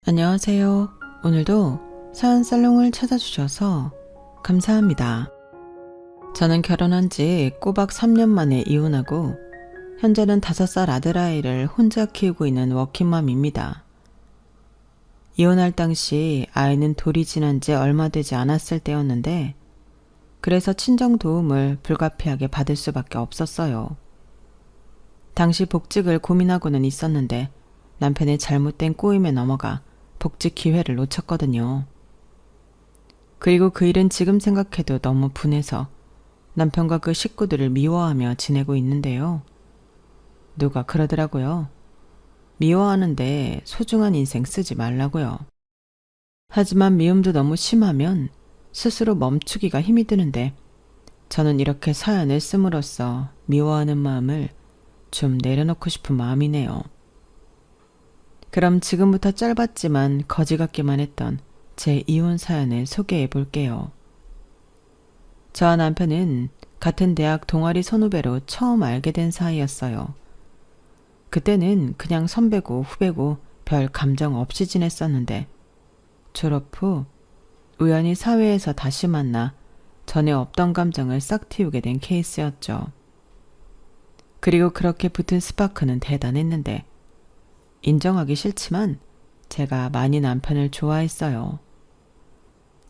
안녕하세요. 오늘도 사연 살롱을 찾아주셔서 감사합니다. 저는 결혼한 지 꼬박 3년 만에 이혼하고 현재는 5살 아들아이를 혼자 키우고 있는 워킹맘입니다. 이혼할 당시 아이는 돌이 지난 지 얼마 되지 않았을 때였는데 그래서 친정 도움을 불가피하게 받을 수밖에 없었어요. 당시 복직을 고민하고는 있었는데 남편의 잘못된 꼬임에 넘어가 복직 기회를 놓쳤거든요. 그리고 그 일은 지금 생각해도 너무 분해서 남편과 그 식구들을 미워하며 지내고 있는데요. 누가 그러더라고요. 미워하는데 소중한 인생 쓰지 말라고요. 하지만 미움도 너무 심하면 스스로 멈추기가 힘이 드는데 저는 이렇게 사연을 씀으로써 미워하는 마음을 좀 내려놓고 싶은 마음이네요. 그럼 지금부터 짧았지만 거지 같기만 했던 제 이혼 사연을 소개해 볼게요. 저와 남편은 같은 대학 동아리 선후배로 처음 알게 된 사이였어요. 그때는 그냥 선배고 후배고 별 감정 없이 지냈었는데 졸업 후 우연히 사회에서 다시 만나 전에 없던 감정을 싹 틔우게 된 케이스였죠. 그리고 그렇게 붙은 스파크는 대단했는데 인정하기 싫지만 제가 많이 남편을 좋아했어요.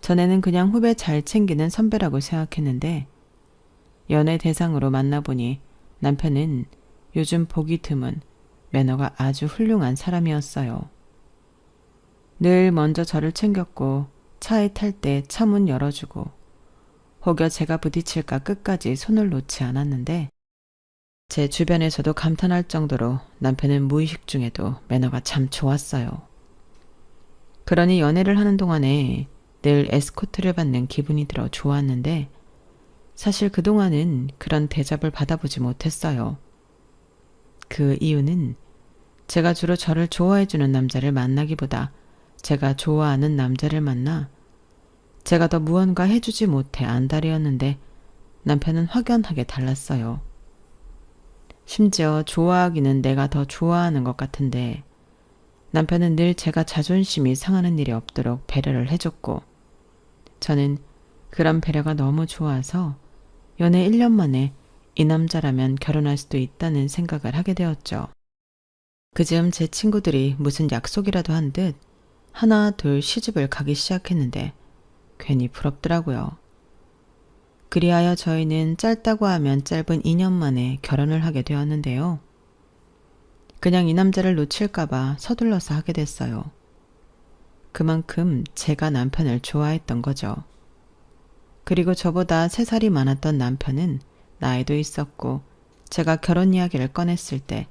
전에는 그냥 후배 잘 챙기는 선배라고 생각했는데 연애 대상으로 만나보니 남편은 요즘 보기 드문 매너가 아주 훌륭한 사람이었어요. 늘 먼저 저를 챙겼고 차에 탈 때 차 문 열어주고 혹여 제가 부딪힐까 끝까지 손을 놓지 않았는데 제 주변에서도 감탄할 정도로 남편은 무의식 중에도 매너가 참 좋았어요. 그러니 연애를 하는 동안에 늘 에스코트를 받는 기분이 들어 좋았는데 사실 그동안은 그런 대접을 받아보지 못했어요. 그 이유는 제가 주로 저를 좋아해주는 남자를 만나기보다 제가 좋아하는 남자를 만나 제가 더 무언가 해주지 못해 안달이었는데 남편은 확연하게 달랐어요. 심지어 좋아하기는 내가 더 좋아하는 것 같은데 남편은 늘 제가 자존심이 상하는 일이 없도록 배려를 해줬고 저는 그런 배려가 너무 좋아서 연애 1년 만에 이 남자라면 결혼할 수도 있다는 생각을 하게 되었죠. 그즈음 제 친구들이 무슨 약속이라도 한 듯 하나 둘 시집을 가기 시작했는데 괜히 부럽더라고요. 그리하여 저희는 짧다고 하면 짧은 2년 만에 결혼을 하게 되었는데요. 그냥 이 남자를 놓칠까봐 서둘러서 하게 됐어요. 그만큼 제가 남편을 좋아했던 거죠. 그리고 저보다 3살이 많았던 남편은 나이도 있었고 제가 결혼 이야기를 꺼냈을 때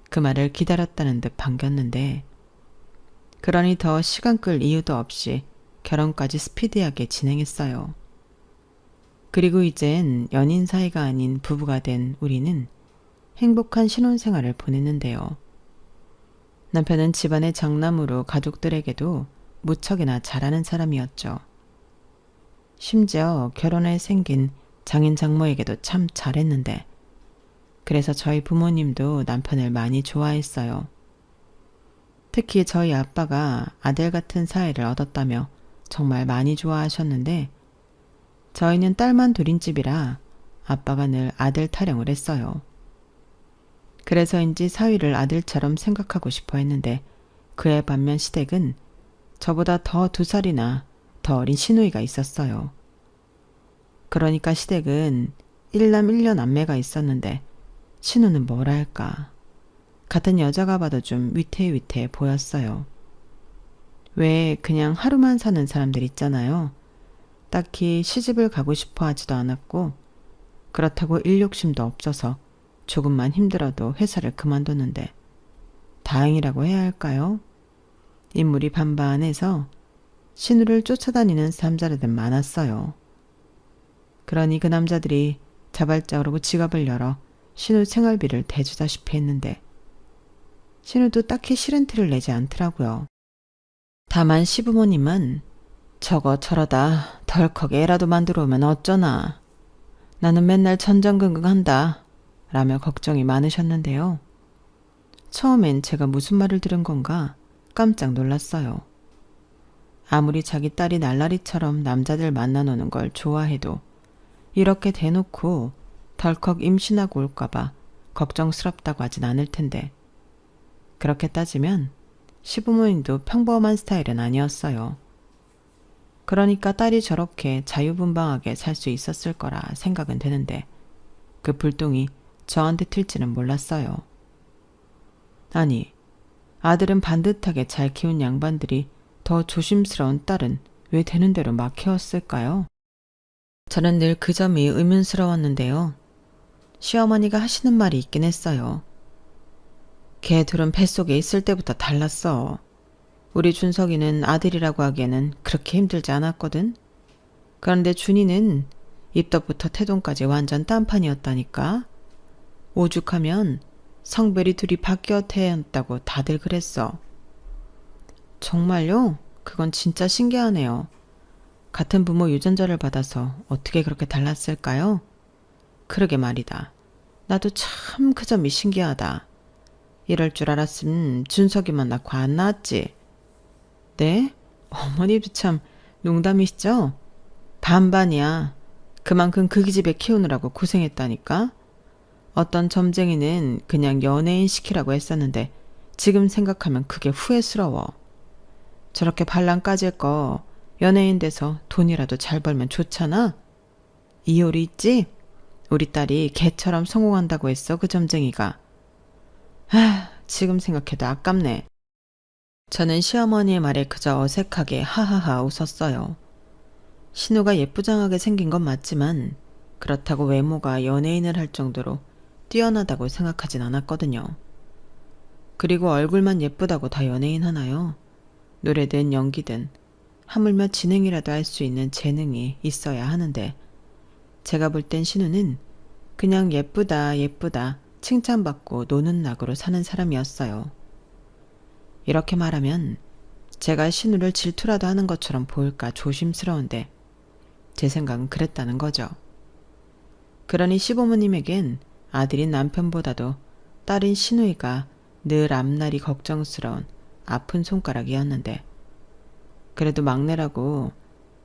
그 말을 기다렸다는 듯 반겼는데 그러니 더 시간 끌 이유도 없이 결혼까지 스피디하게 진행했어요. 그리고 이젠 연인 사이가 아닌 부부가 된 우리는 행복한 신혼생활을 보냈는데요. 남편은 집안의 장남으로 가족들에게도 무척이나 잘하는 사람이었죠. 심지어 결혼해 생긴 장인 장모에게도 참 잘했는데 그래서 저희 부모님도 남편을 많이 좋아했어요. 특히 저희 아빠가 아들 같은 사이를 얻었다며 정말 많이 좋아하셨는데 저희는 딸만 둘인 집이라 아빠가 늘 아들 타령을 했어요. 그래서인지 사위를 아들처럼 생각하고 싶어 했는데 그에 반면 시댁은 저보다 더 2살이나 더 어린 시누이가 있었어요. 그러니까 시댁은 1남 1녀 남매가 있었는데 시누는 뭐랄까 같은 여자가 봐도 좀 위태위태해 보였어요. 왜 그냥 하루만 사는 사람들 있잖아요. 딱히 시집을 가고 싶어 하지도 않았고 그렇다고 일 욕심도 없어서 조금만 힘들어도 회사를 그만뒀는데 다행이라고 해야 할까요? 인물이 반반해서 신우를 쫓아다니는 남자들은 많았어요. 그러니 그 남자들이 자발적으로 지갑을 열어 신우 생활비를 대주다시피 했는데 신우도 딱히 싫은 티를 내지 않더라고요. 다만 시부모님은 저거 저러다 덜컥 애라도 만들어 오면 어쩌나. 나는 맨날 전전긍긍한다 라며 걱정이 많으셨는데요. 처음엔 제가 무슨 말을 들은 건가 깜짝 놀랐어요. 아무리 자기 딸이 날라리처럼 남자들 만나노는 걸 좋아해도 이렇게 대놓고 덜컥 임신하고 올까봐 걱정스럽다고 하진 않을 텐데. 그렇게 따지면 시부모님도 평범한 스타일은 아니었어요. 그러니까 딸이 저렇게 자유분방하게 살 수 있었을 거라 생각은 되는데 그 불똥이 저한테 튈지는 몰랐어요. 아니, 아들은 반듯하게 잘 키운 양반들이 더 조심스러운 딸은 왜 되는 대로 막 키웠을까요? 저는 늘 그 점이 의문스러웠는데요. 시어머니가 하시는 말이 있긴 했어요. 걔 둘은 뱃속에 있을 때부터 달랐어. 우리 준석이는 아들이라고 하기에는 그렇게 힘들지 않았거든. 그런데 준이는 입덕부터 태동까지 완전 딴판이었다니까. 오죽하면 성별이 둘이 바뀌어 태어났다고 다들 그랬어. 정말요? 그건 진짜 신기하네요. 같은 부모 유전자를 받아서 어떻게 그렇게 달랐을까요? 그러게 말이다. 나도 참 그 점이 신기하다. 이럴 줄 알았으면 준석이만 낳고 안 낳았지. 네? 어머니도 참 농담이시죠? 반반이야. 그만큼 그 집에 키우느라고 고생했다니까. 어떤 점쟁이는 그냥 연예인 시키라고 했었는데 지금 생각하면 그게 후회스러워. 저렇게 반란 까질 거 연예인 돼서 돈이라도 잘 벌면 좋잖아. 이효리 있지? 우리 딸이 걔처럼 성공한다고 했어, 그 점쟁이가. 지금 생각해도 아깝네. 저는 시어머니의 말에 그저 어색하게 하하하 웃었어요. 신우가 예쁘장하게 생긴 건 맞지만 그렇다고 외모가 연예인을 할 정도로 뛰어나다고 생각하진 않았거든요. 그리고 얼굴만 예쁘다고 다 연예인 하나요? 노래든 연기든 하물며 진행이라도 할 수 있는 재능이 있어야 하는데 제가 볼 땐 신우는 그냥 예쁘다 예쁘다 칭찬받고 노는 낙으로 사는 사람이었어요. 이렇게 말하면 제가 신우를 질투라도 하는 것처럼 보일까 조심스러운데 제 생각은 그랬다는 거죠. 그러니 시부모님에겐 아들인 남편보다도 딸인 신우이가 늘 앞날이 걱정스러운 아픈 손가락이었는데 그래도 막내라고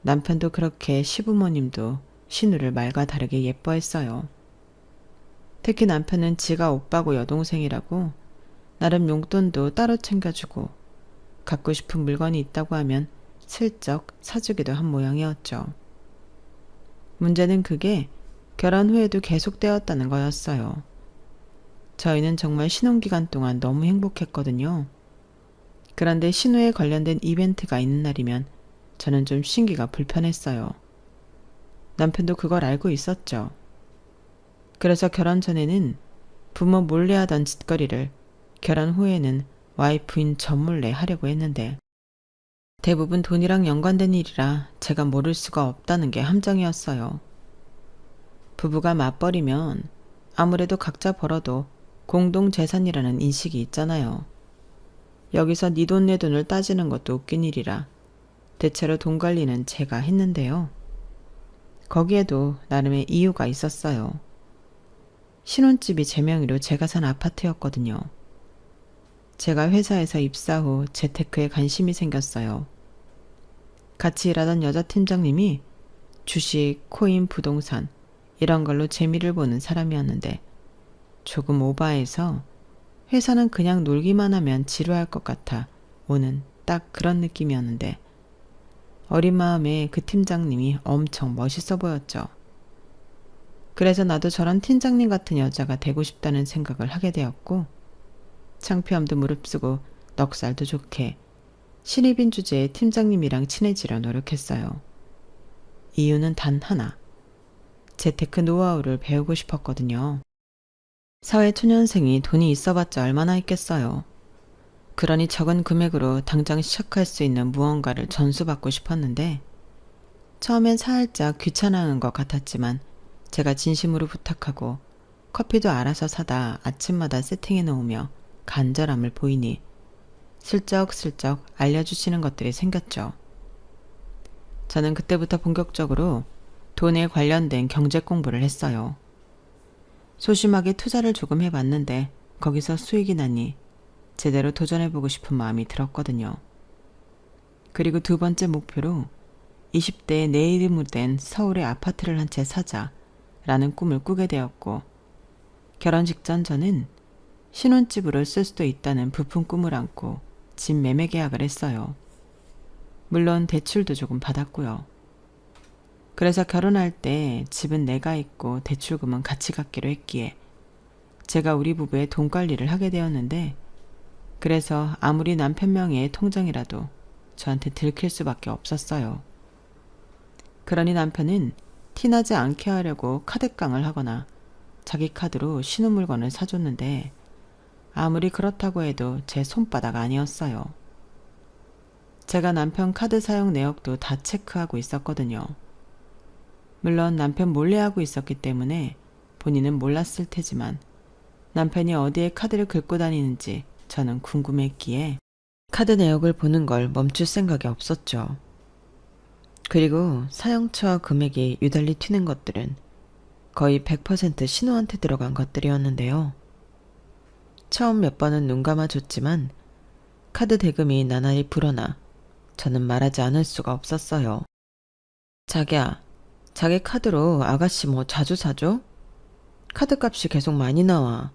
남편도 그렇게 시부모님도 신우를 말과 다르게 예뻐했어요. 특히 남편은 지가 오빠고 여동생이라고 나름 용돈도 따로 챙겨주고 갖고 싶은 물건이 있다고 하면 슬쩍 사주기도 한 모양이었죠. 문제는 그게 결혼 후에도 계속되었다는 거였어요. 저희는 정말 신혼기간 동안 너무 행복했거든요. 그런데 신우에 관련된 이벤트가 있는 날이면 저는 좀 신기가 불편했어요. 남편도 그걸 알고 있었죠. 그래서 결혼 전에는 부모 몰래 하던 짓거리를 결혼 후에는 와이프인 저 몰래 하려고 했는데 대부분 돈이랑 연관된 일이라 제가 모를 수가 없다는 게 함정이었어요. 부부가 맞벌이면 아무래도 각자 벌어도 공동재산이라는 인식이 있잖아요. 여기서 네 돈 내 돈을 따지는 것도 웃긴 일이라 대체로 돈 관리는 제가 했는데요. 거기에도 나름의 이유가 있었어요. 신혼집이 제 명의로 제가 산 아파트였거든요. 제가 회사에서 입사 후 재테크에 관심이 생겼어요. 같이 일하던 여자 팀장님이 주식, 코인, 부동산 이런 걸로 재미를 보는 사람이었는데 조금 오바해서 회사는 그냥 놀기만 하면 지루할 것 같아 오는 딱 그런 느낌이었는데 어린 마음에 그 팀장님이 엄청 멋있어 보였죠. 그래서 나도 저런 팀장님 같은 여자가 되고 싶다는 생각을 하게 되었고 창피함도 무릅쓰고 넉살도 좋게 신입인 주제에 팀장님이랑 친해지려 노력했어요. 이유는 단 하나. 재테크 노하우를 배우고 싶었거든요. 사회초년생이 돈이 있어봤자 얼마나 있겠어요. 그러니 적은 금액으로 당장 시작할 수 있는 무언가를 전수받고 싶었는데 처음엔 살짝 귀찮아하는 것 같았지만 제가 진심으로 부탁하고 커피도 알아서 사다 아침마다 세팅해 놓으며 간절함을 보이니 슬쩍슬쩍 알려주시는 것들이 생겼죠. 저는 그때부터 본격적으로 돈에 관련된 경제 공부를 했어요. 소심하게 투자를 조금 해봤는데 거기서 수익이 나니 제대로 도전해보고 싶은 마음이 들었거든요. 그리고 두 번째 목표로 20대에 내 이름으로 된 서울의 아파트를 한 채 사자라는 꿈을 꾸게 되었고, 결혼 직전 저는 신혼집으로 쓸 수도 있다는 부푼 꿈을 안고 집 매매 계약을 했어요. 물론 대출도 조금 받았고요. 그래서 결혼할 때 집은 내가 있고 대출금은 같이 갚기로 했기에 제가 우리 부부의 돈 관리를 하게 되었는데, 그래서 아무리 남편 명의의 통장이라도 저한테 들킬 수밖에 없었어요. 그러니 남편은 티나지 않게 하려고 카드깡을 하거나 자기 카드로 신혼물건을 사줬는데, 아무리 그렇다고 해도 제 손바닥 아니었어요. 제가 남편 카드 사용 내역도 다 체크하고 있었거든요. 물론 남편 몰래하고 있었기 때문에 본인은 몰랐을 테지만, 남편이 어디에 카드를 긁고 다니는지 저는 궁금했기에 카드 내역을 보는 걸 멈출 생각이 없었죠. 그리고 사용처 금액이 유달리 튀는 것들은 거의 100% 신우한테 들어간 것들이었는데요. 처음 몇 번은 눈 감아줬지만 카드 대금이 나날이 불어나 저는 말하지 않을 수가 없었어요. 자기야, 자기 카드로 아가씨 뭐 자주 사줘? 카드값이 계속 많이 나와.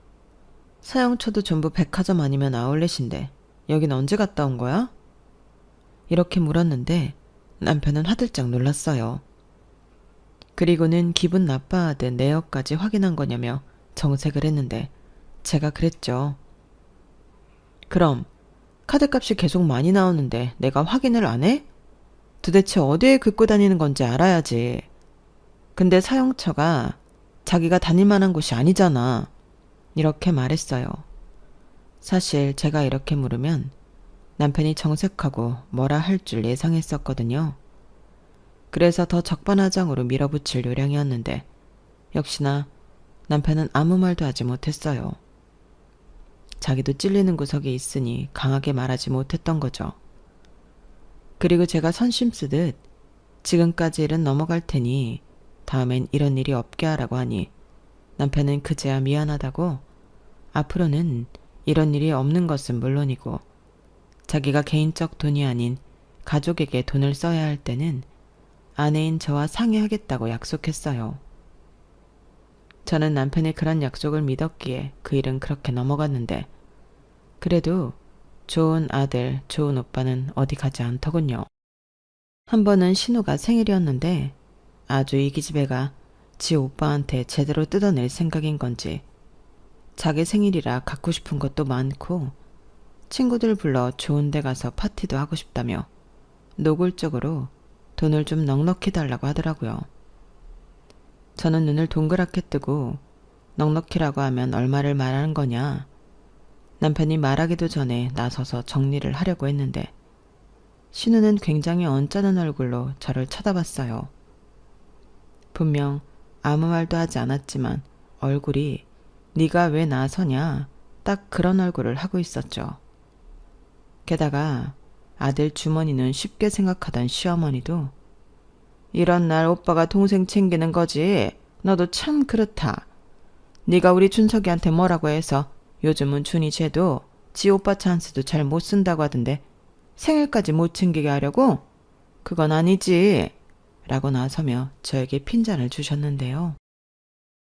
사용처도 전부 백화점 아니면 아울렛인데 여긴 언제 갔다 온 거야? 이렇게 물었는데 남편은 화들짝 놀랐어요. 그리고는 기분 나빠하듯 내역까지 확인한 거냐며 정색을 했는데 제가 그랬죠. 그럼 카드값이 계속 많이 나오는데 내가 확인을 안 해? 도대체 어디에 긁고 다니는 건지 알아야지. 근데 사용처가 자기가 다닐 만한 곳이 아니잖아. 이렇게 말했어요. 사실 제가 이렇게 물으면 남편이 정색하고 뭐라 할 줄 예상했었거든요. 그래서 더 적반하장으로 밀어붙일 요량이었는데 역시나 남편은 아무 말도 하지 못했어요. 자기도 찔리는 구석이 있으니 강하게 말하지 못했던 거죠. 그리고 제가 선심 쓰듯 지금까지 일은 넘어갈 테니 다음엔 이런 일이 없게 하라고 하니 남편은 그제야 미안하다고 앞으로는 이런 일이 없는 것은 물론이고 자기가 개인적 돈이 아닌 가족에게 돈을 써야 할 때는 아내인 저와 상의하겠다고 약속했어요. 저는 남편의 그런 약속을 믿었기에 그 일은 그렇게 넘어갔는데, 그래도 좋은 아들, 좋은 오빠는 어디 가지 않더군요. 한 번은 신우가 생일이었는데 아주 이기집애가 지 오빠한테 제대로 뜯어낼 생각인 건지 자기 생일이라 갖고 싶은 것도 많고 친구들 불러 좋은 데 가서 파티도 하고 싶다며 노골적으로 돈을 좀 넉넉히 달라고 하더라고요. 저는 눈을 동그랗게 뜨고 넉넉히라고 하면 얼마를 말하는 거냐. 남편이 말하기도 전에 나서서 정리를 하려고 했는데 신우는 굉장히 언짢은 얼굴로 저를 쳐다봤어요. 분명 아무 말도 하지 않았지만 얼굴이 네가 왜 나서냐 딱 그런 얼굴을 하고 있었죠. 게다가 아들 주머니는 쉽게 생각하던 시어머니도 이런 날 오빠가 동생 챙기는 거지. 너도 참 그렇다. 네가 우리 준석이한테 뭐라고 해서 요즘은 준이 쟤도 지 오빠 찬스도 잘 못 쓴다고 하던데 생일까지 못 챙기게 하려고? 그건 아니지. 라고 나서며 저에게 핀잔을 주셨는데요.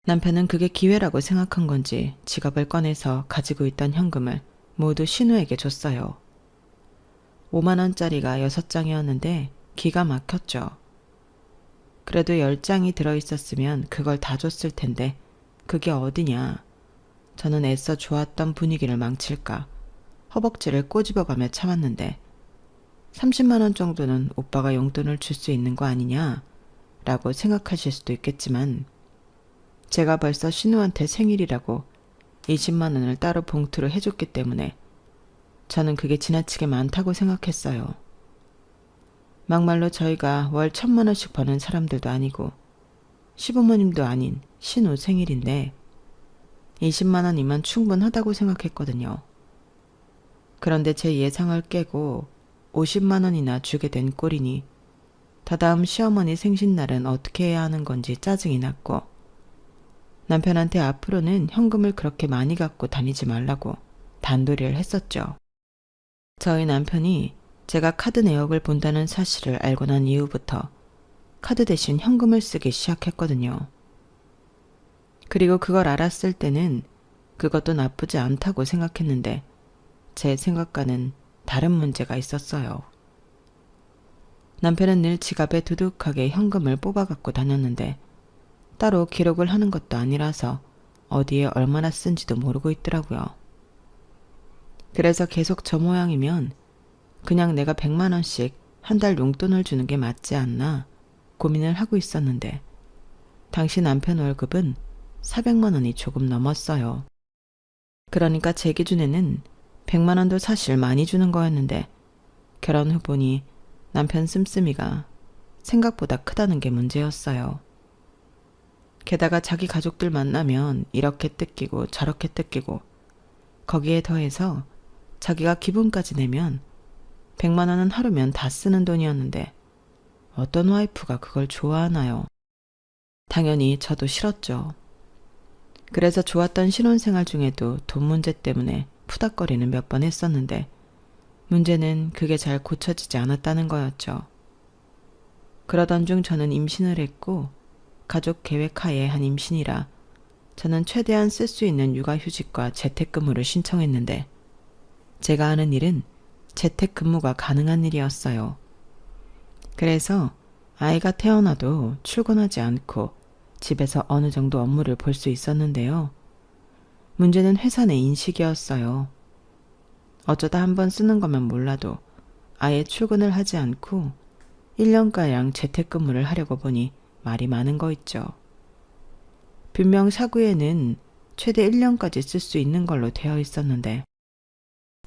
남편은 그게 기회라고 생각한 건지 지갑을 꺼내서 가지고 있던 현금을 모두 신우에게 줬어요. 5만 원짜리가 6장이었는데 기가 막혔죠. 그래도 10장이 들어있었으면 그걸 다 줬을 텐데 그게 어디냐. 저는 애써 좋았던 분위기를 망칠까 허벅지를 꼬집어가며 참았는데 30만 원 정도는 오빠가 용돈을 줄 수 있는 거 아니냐 라고 생각하실 수도 있겠지만 제가 벌써 신우한테 생일이라고 20만 원을 따로 봉투로 해줬기 때문에 저는 그게 지나치게 많다고 생각했어요. 막말로 저희가 월 1,000만 원씩 버는 사람들도 아니고 시부모님도 아닌 신우 생일인데 20만 원이면 충분하다고 생각했거든요. 그런데 제 예상을 깨고 50만 원이나 주게 된 꼴이니 다다음 시어머니 생신날은 어떻게 해야 하는 건지 짜증이 났고 남편한테 앞으로는 현금을 그렇게 많이 갖고 다니지 말라고 단도리를 했었죠. 저희 남편이 제가 카드 내역을 본다는 사실을 알고 난 이후부터 카드 대신 현금을 쓰기 시작했거든요. 그리고 그걸 알았을 때는 그것도 나쁘지 않다고 생각했는데 제 생각과는 다른 문제가 있었어요. 남편은 늘 지갑에 두둑하게 현금을 뽑아갖고 다녔는데 따로 기록을 하는 것도 아니라서 어디에 얼마나 쓴지도 모르고 있더라고요. 그래서 계속 저 모양이면 그냥 내가 100만 원씩 한 달 용돈을 주는 게 맞지 않나 고민을 하고 있었는데 당시 남편 월급은 400만 원이 조금 넘었어요. 그러니까 제 기준에는 100만 원도 사실 많이 주는 거였는데 결혼 후 보니 남편 씀씀이가 생각보다 크다는 게 문제였어요. 게다가 자기 가족들 만나면 이렇게 뜯기고 저렇게 뜯기고 거기에 더해서 자기가 기분까지 내면 100만 원은 하루면 다 쓰는 돈이었는데 어떤 와이프가 그걸 좋아하나요? 당연히 저도 싫었죠. 그래서 좋았던 신혼생활 중에도 돈 문제 때문에 푸닥거리는 몇 번 했었는데 문제는 그게 잘 고쳐지지 않았다는 거였죠. 그러던 중 저는 임신을 했고 가족 계획 하에 한 임신이라 저는 최대한 쓸 수 있는 육아휴직과 재택근무를 신청했는데 제가 하는 일은 재택근무가 가능한 일이었어요. 그래서 아이가 태어나도 출근하지 않고 집에서 어느 정도 업무를 볼 수 있었는데요. 문제는 회사 내 인식이었어요. 어쩌다 한번 쓰는 거면 몰라도 아예 출근을 하지 않고 1년가량 재택근무를 하려고 보니 말이 많은 거 있죠. 분명 사구에는 최대 1년까지 쓸 수 있는 걸로 되어 있었는데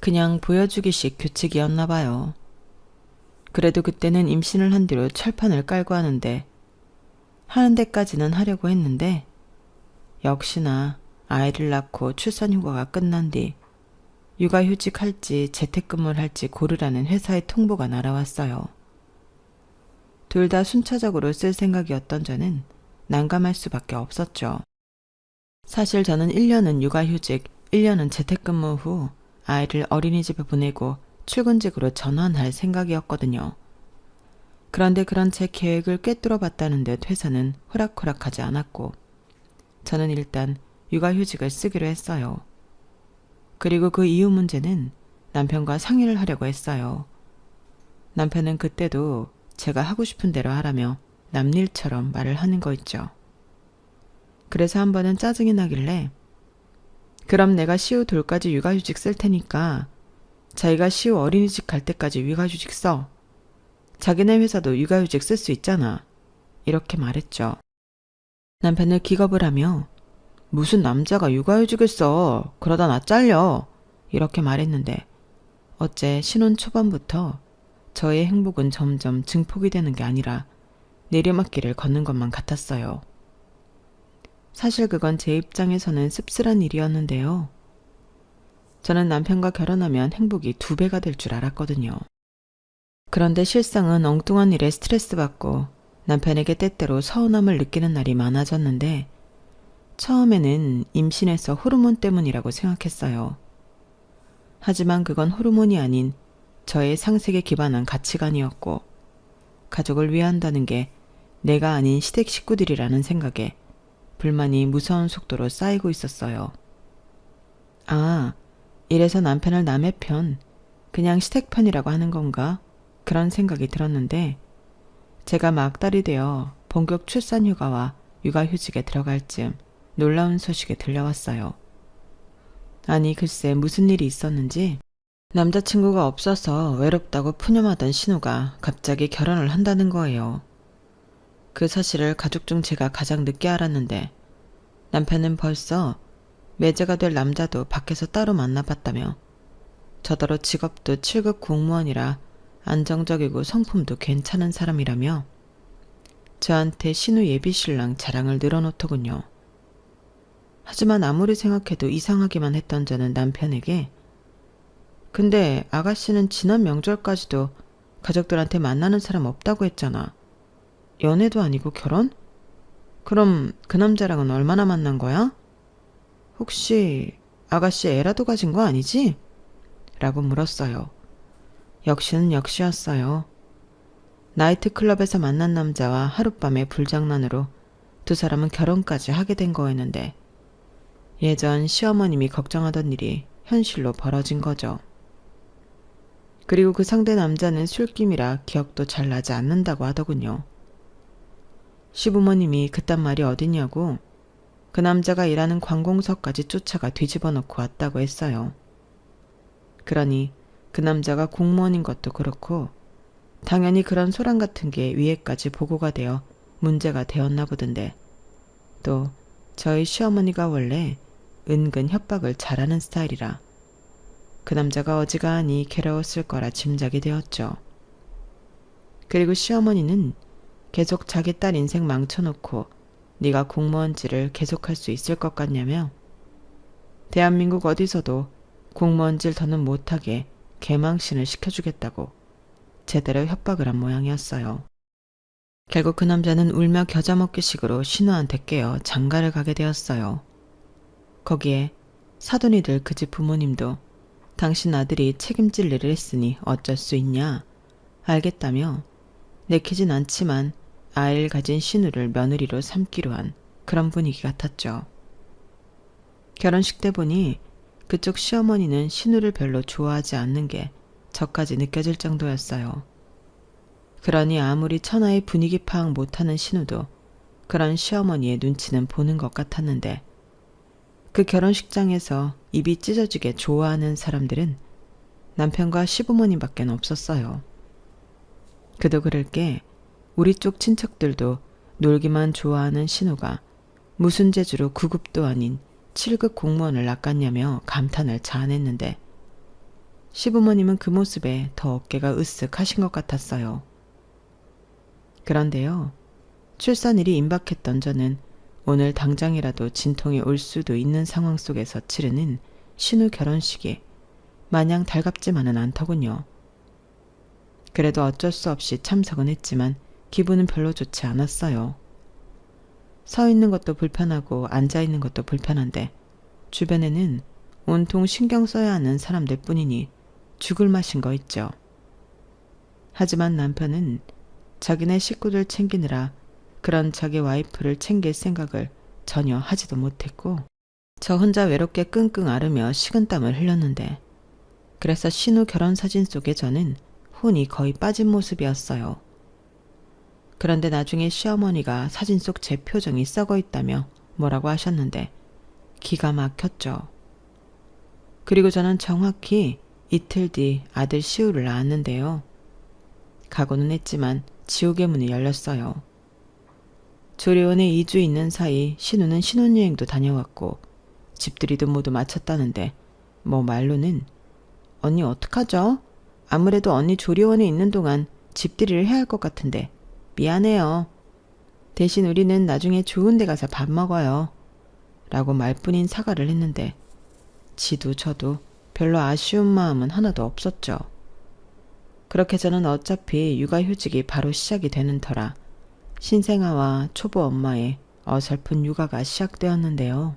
그냥 보여주기식 규칙이었나 봐요. 그래도 그때는 임신을 한 뒤로 철판을 깔고 하는 데까지는 하려고 했는데 역시나 아이를 낳고 출산휴가가 끝난 뒤 육아휴직 할지 재택근무를 할지 고르라는 회사의 통보가 날아왔어요. 둘 다 순차적으로 쓸 생각이었던 저는 난감할 수밖에 없었죠. 사실 저는 1년은 육아휴직, 1년은 재택근무 후 아이를 어린이집에 보내고 출근직으로 전환할 생각이었거든요. 그런데 그런 제 계획을 꿰뚫어 봤다는 듯 회사는 호락호락하지 않았고 저는 일단 육아휴직을 쓰기로 했어요. 그리고 그 이유 문제는 남편과 상의를 하려고 했어요. 남편은 그때도 제가 하고 싶은 대로 하라며 남일처럼 말을 하는 거 있죠. 그래서 한 번은 짜증이 나길래 그럼 내가 시우 돌까지 육아휴직 쓸 테니까 자기가 시우 어린이집 갈 때까지 육아휴직 써. 자기네 회사도 육아휴직 쓸 수 있잖아. 이렇게 말했죠. 남편을 기겁을 하며 무슨 남자가 육아휴직을 써. 그러다 나 잘려. 이렇게 말했는데 어째 신혼 초반부터 저의 행복은 점점 증폭이 되는 게 아니라 내리막길을 걷는 것만 같았어요. 사실 그건 제 입장에서는 씁쓸한 일이었는데요. 저는 남편과 결혼하면 행복이 2배가 될 줄 알았거든요. 그런데 실상은 엉뚱한 일에 스트레스 받고 남편에게 때때로 서운함을 느끼는 날이 많아졌는데 처음에는 임신해서 호르몬 때문이라고 생각했어요. 하지만 그건 호르몬이 아닌 저의 상식에 기반한 가치관이었고 가족을 위한다는 게 내가 아닌 시댁 식구들이라는 생각에 불만이 무서운 속도로 쌓이고 있었어요. 아, 이래서 남편을 남의 편, 그냥 시댁 편이라고 하는 건가? 그런 생각이 들었는데 제가 막달이 되어 본격 출산휴가와 육아휴직에 들어갈 즈음 놀라운 소식이 들려왔어요. 아니 글쎄 무슨 일이 있었는지 남자친구가 없어서 외롭다고 푸념하던 신우가 갑자기 결혼을 한다는 거예요. 그 사실을 가족 중 제가 가장 늦게 알았는데 남편은 벌써 매제가 될 남자도 밖에서 따로 만나봤다며 저더러 직업도 7급 공무원이라 안정적이고 성품도 괜찮은 사람이라며 저한테 신우 예비신랑 자랑을 늘어놓더군요. 하지만 아무리 생각해도 이상하기만 했던 저는 남편에게 근데 아가씨는 지난 명절까지도 가족들한테 만나는 사람 없다고 했잖아. 연애도 아니고 결혼? 그럼 그 남자랑은 얼마나 만난 거야? 혹시 아가씨 애라도 가진 거 아니지? 라고 물었어요. 역시는 역시였어요. 나이트클럽에서 만난 남자와 하룻밤의 불장난으로 두 사람은 결혼까지 하게 된 거였는데 예전 시어머님이 걱정하던 일이 현실로 벌어진 거죠. 그리고 그 상대 남자는 술김이라 기억도 잘 나지 않는다고 하더군요. 시부모님이 그딴 말이 어딨냐고 그 남자가 일하는 관공서까지 쫓아가 뒤집어 놓고 왔다고 했어요. 그러니 그 남자가 공무원인 것도 그렇고 당연히 그런 소란 같은 게 위에까지 보고가 되어 문제가 되었나 보던데 또 저희 시어머니가 원래 은근 협박을 잘하는 스타일이라 그 남자가 어지간히 괴로웠을 거라 짐작이 되었죠. 그리고 시어머니는 계속 자기 딸 인생 망쳐놓고 네가 공무원질을 계속할 수 있을 것 같냐며 대한민국 어디서도 공무원질 더는 못하게 개망신을 시켜주겠다고 제대로 협박을 한 모양이었어요. 결국 그 남자는 울며 겨자 먹기식으로 신우한테 깨어 장가를 가게 되었어요. 거기에 사돈이들 그 집 부모님도 당신 아들이 책임질 일을 했으니 어쩔 수 있냐 알겠다며 내키진 않지만 아이를 가진 신우를 며느리로 삼기로 한 그런 분위기 같았죠. 결혼식 때 보니 그쪽 시어머니는 신우를 별로 좋아하지 않는 게 저까지 느껴질 정도였어요. 그러니 아무리 천하의 분위기 파악 못하는 신우도 그런 시어머니의 눈치는 보는 것 같았는데 그 결혼식장에서 입이 찢어지게 좋아하는 사람들은 남편과 시부모님밖에 없었어요. 그도 그럴 게 우리 쪽 친척들도 놀기만 좋아하는 신우가 무슨 재주로 9급도 아닌 7급 공무원을 낚았냐며 감탄을 자아냈는데 시부모님은 그 모습에 더 어깨가 으쓱하신 것 같았어요. 그런데요. 출산일이 임박했던 저는 오늘 당장이라도 진통이 올 수도 있는 상황 속에서 치르는 신우 결혼식이 마냥 달갑지만은 않더군요. 그래도 어쩔 수 없이 참석은 했지만 기분은 별로 좋지 않았어요. 서 있는 것도 불편하고 앉아 있는 것도 불편한데 주변에는 온통 신경 써야 하는 사람들 뿐이니 죽을 맛인 거 있죠. 하지만 남편은 자기네 식구들 챙기느라 그런 자기 와이프를 챙길 생각을 전혀 하지도 못했고 저 혼자 외롭게 끙끙 앓으며 식은땀을 흘렸는데 그래서 신우 결혼 사진 속에 저는 혼이 거의 빠진 모습이었어요. 그런데 나중에 시어머니가 사진 속 제 표정이 썩어 있다며 뭐라고 하셨는데 기가 막혔죠. 그리고 저는 정확히 이틀 뒤 아들 시우를 낳았는데요. 각오는 했지만 지옥의 문이 열렸어요. 조리원에 2주 있는 사이 신우는 신혼여행도 다녀왔고 집들이도 모두 마쳤다는데 뭐 말로는 언니 어떡하죠? 아무래도 언니 조리원에 있는 동안 집들이를 해야 할 것 같은데 미안해요. 대신 우리는 나중에 좋은 데 가서 밥 먹어요. 라고 말뿐인 사과를 했는데 지도 저도 별로 아쉬운 마음은 하나도 없었죠. 그렇게 저는 어차피 육아휴직이 바로 시작이 되는 터라 신생아와 초보 엄마의 어설픈 육아가 시작되었는데요.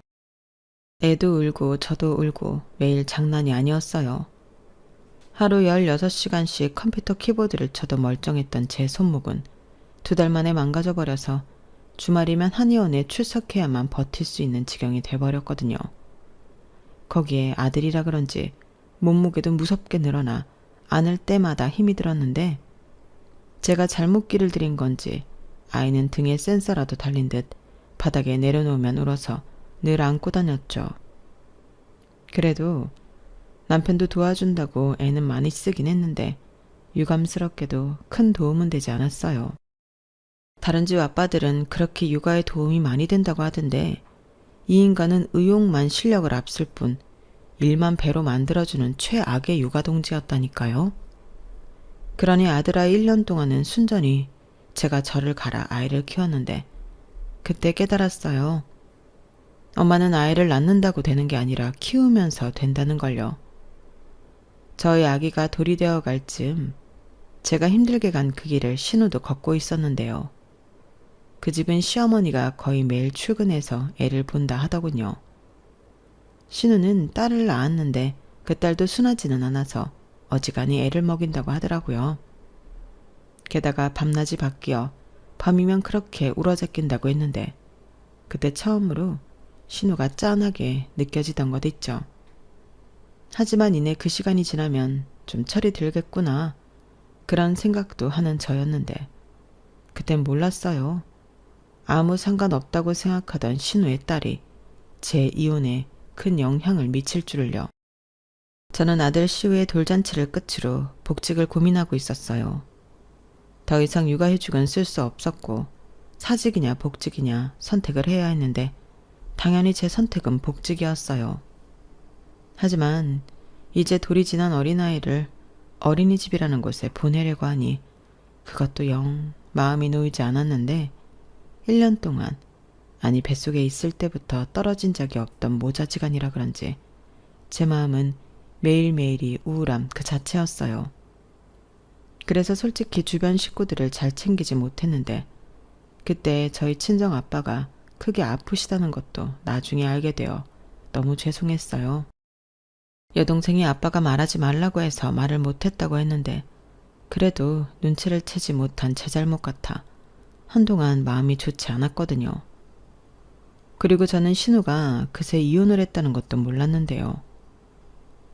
애도 울고 저도 울고 매일 장난이 아니었어요. 하루 16시간씩 컴퓨터 키보드를 쳐도 멀쩡했던 제 손목은 2달 만에 망가져버려서 주말이면 한의원에 출석해야만 버틸 수 있는 지경이 돼버렸거든요. 거기에 아들이라 그런지 몸무게도 무섭게 늘어나 안을 때마다 힘이 들었는데 제가 잘못 기를 들인 건지 아이는 등에 센서라도 달린 듯 바닥에 내려놓으면 울어서 늘 안고 다녔죠. 그래도 남편도 도와준다고 애는 많이 쓰긴 했는데 유감스럽게도 큰 도움은 되지 않았어요. 다른 집 아빠들은 그렇게 육아에 도움이 많이 된다고 하던데 이 인간은 의욕만 실력을 앞설 뿐 일만 배로 만들어주는 최악의 육아동지였다니까요. 그러니 아들아이 1년 동안은 순전히 제가 저를 갈아 아이를 키웠는데 그때 깨달았어요. 엄마는 아이를 낳는다고 되는 게 아니라 키우면서 된다는 걸요. 저희 아기가 돌이 되어 갈 즈음 제가 힘들게 간 그 길을 신우도 걷고 있었는데요. 그 집은 시어머니가 거의 매일 출근해서 애를 본다 하더군요. 신우는 딸을 낳았는데 그 딸도 순하지는 않아서 어지간히 애를 먹인다고 하더라고요. 게다가 밤낮이 바뀌어 밤이면 그렇게 울어제낀다고 했는데 그때 처음으로 신우가 짠하게 느껴지던 것 있죠. 하지만 이내 그 시간이 지나면 좀 철이 들겠구나 그런 생각도 하는 저였는데 그땐 몰랐어요. 아무 상관없다고 생각하던 신우의 딸이 제 이혼에 큰 영향을 미칠 줄을요. 저는 아들 시우의 돌잔치를 끝으로 복직을 고민하고 있었어요. 더 이상 육아휴직은 쓸 수 없었고 사직이냐 복직이냐 선택을 해야 했는데 당연히 제 선택은 복직이었어요. 하지만 이제 돌이 지난 어린아이를 어린이집이라는 곳에 보내려고 하니 그것도 영 마음이 놓이지 않았는데 1년 동안, 아니 뱃속에 있을 때부터 떨어진 적이 없던 모자지간이라 그런지 제 마음은 매일매일이 우울함 그 자체였어요. 그래서 솔직히 주변 식구들을 잘 챙기지 못했는데 그때 저희 친정 아빠가 크게 아프시다는 것도 나중에 알게 되어 너무 죄송했어요. 여동생이 아빠가 말하지 말라고 해서 말을 못했다고 했는데 그래도 눈치를 채지 못한 제 잘못 같아 한동안 마음이 좋지 않았거든요. 그리고 저는 신우가 그새 이혼을 했다는 것도 몰랐는데요.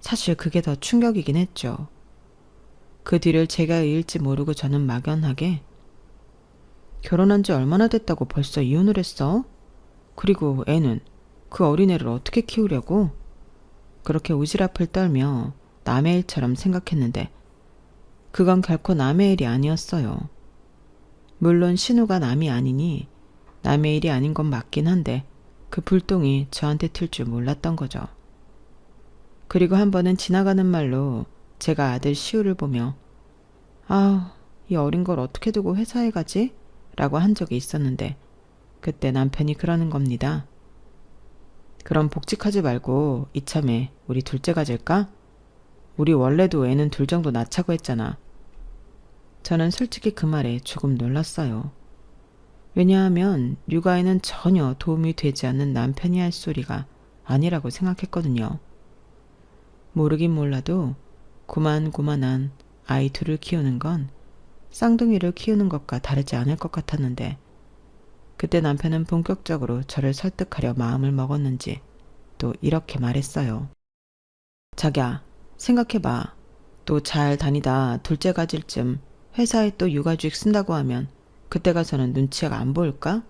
사실 그게 더 충격이긴 했죠. 그 뒤를 제가 이을지 모르고 저는 막연하게 결혼한 지 얼마나 됐다고 벌써 이혼을 했어? 그리고 애는 그 어린애를 어떻게 키우려고? 그렇게 오지랖을 떨며 남의 일처럼 생각했는데 그건 결코 남의 일이 아니었어요. 물론 신우가 남이 아니니 남의 일이 아닌 건 맞긴 한데 그 불똥이 저한테 튈 줄 몰랐던 거죠. 그리고 한 번은 지나가는 말로 제가 아들 시우를 보며 아, 이 어린 걸 어떻게 두고 회사에 가지? 라고 한 적이 있었는데 그때 남편이 그러는 겁니다. 그럼 복직하지 말고 이참에 우리 둘째 가질까? 우리 원래도 애는 둘 정도 낳자고 했잖아. 저는 솔직히 그 말에 조금 놀랐어요. 왜냐하면 육아에는 전혀 도움이 되지 않는 남편이 할 소리가 아니라고 생각했거든요. 모르긴 몰라도 고만고만한 아이 둘을 키우는 건 쌍둥이를 키우는 것과 다르지 않을 것 같았는데 그때 남편은 본격적으로 저를 설득하려 마음을 먹었는지 또 이렇게 말했어요. 자기야, 생각해봐. 또 잘 다니다 둘째 가질 쯤 회사에 또 육아휴직 쓴다고 하면 그때 가서는 눈치가 안 보일까?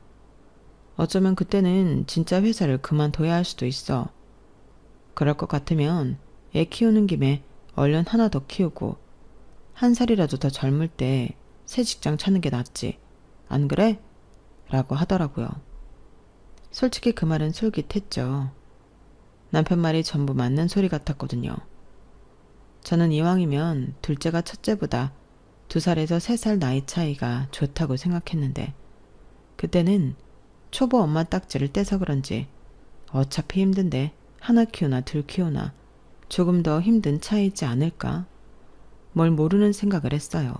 어쩌면 그때는 진짜 회사를 그만둬야 할 수도 있어. 그럴 것 같으면 애 키우는 김에 얼른 하나 더 키우고 1살이라도 더 젊을 때 새 직장 찾는 게 낫지. 안 그래? 라고 하더라고요. 솔직히 그 말은 솔깃했죠. 남편 말이 전부 맞는 소리 같았거든요. 저는 이왕이면 둘째가 첫째보다 2살에서 3살 나이 차이가 좋다고 생각했는데 그때는 초보 엄마 딱지를 떼서 그런지 어차피 힘든데 하나 키우나 둘 키우나 조금 더 힘든 차이지 않을까? 뭘 모르는 생각을 했어요.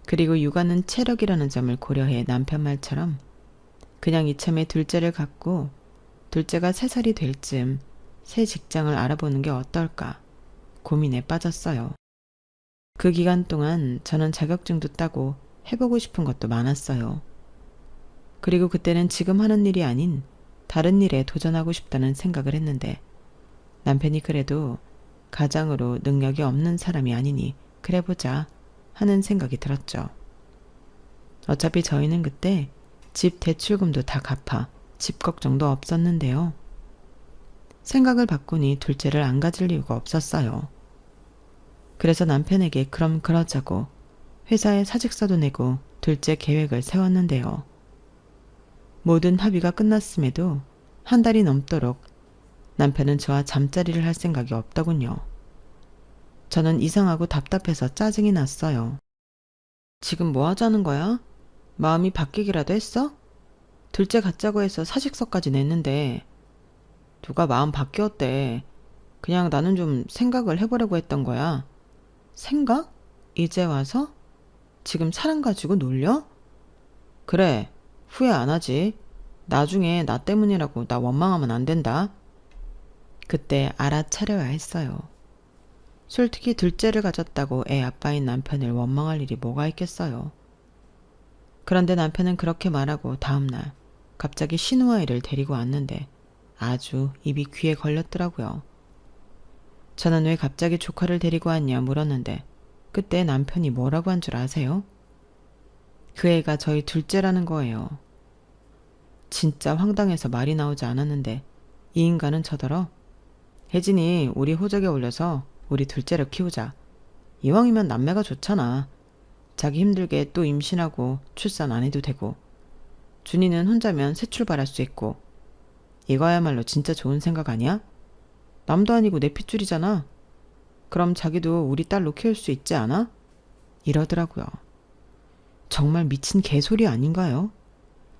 그리고 육아는 체력이라는 점을 고려해 남편 말처럼 그냥 이참에 둘째를 갖고 둘째가 3살이 될 쯤 새 직장을 알아보는 게 어떨까 고민에 빠졌어요. 그 기간 동안 저는 자격증도 따고 해보고 싶은 것도 많았어요. 그리고 그때는 지금 하는 일이 아닌 다른 일에 도전하고 싶다는 생각을 했는데 남편이 그래도 가장으로 능력이 없는 사람이 아니니 그래보자 하는 생각이 들었죠. 어차피 저희는 그때 집 대출금도 다 갚아 집 걱정도 없었는데요. 생각을 바꾸니 둘째를 안 가질 이유가 없었어요. 그래서 남편에게 그럼 그러자고 회사에 사직서도 내고 둘째 계획을 세웠는데요. 모든 합의가 끝났음에도 한 달이 넘도록 남편은 저와 잠자리를 할 생각이 없더군요. 저는 이상하고 답답해서 짜증이 났어요. 지금 뭐 하자는 거야? 마음이 바뀌기라도 했어? 둘째 갖자고 해서 사직서까지 냈는데 누가 마음 바뀌었대. 그냥 나는 좀 생각을 해보려고 했던 거야. 생각? 이제 와서? 지금 사람 가지고 놀려? 그래, 후회 안 하지. 나중에 나 때문이라고 나 원망하면 안 된다. 그때 알아차려야 했어요. 솔직히 둘째를 가졌다고 애 아빠인 남편을 원망할 일이 뭐가 있겠어요. 그런데 남편은 그렇게 말하고 다음날 갑자기 신우아이를 데리고 왔는데 아주 입이 귀에 걸렸더라고요. 저는 왜 갑자기 조카를 데리고 왔냐 물었는데 그때 남편이 뭐라고 한 줄 아세요? 그 애가 저희 둘째라는 거예요. 진짜 황당해서 말이 나오지 않았는데 이 인간은 저더러 혜진이 우리 호적에 올려서 우리 둘째를 키우자. 이왕이면 남매가 좋잖아. 자기 힘들게 또 임신하고 출산 안 해도 되고 준이는 혼자면 새 출발할 수 있고 이거야말로 진짜 좋은 생각 아니야? 남도 아니고 내 핏줄이잖아. 그럼 자기도 우리 딸로 키울 수 있지 않아? 이러더라고요. 정말 미친 개소리 아닌가요?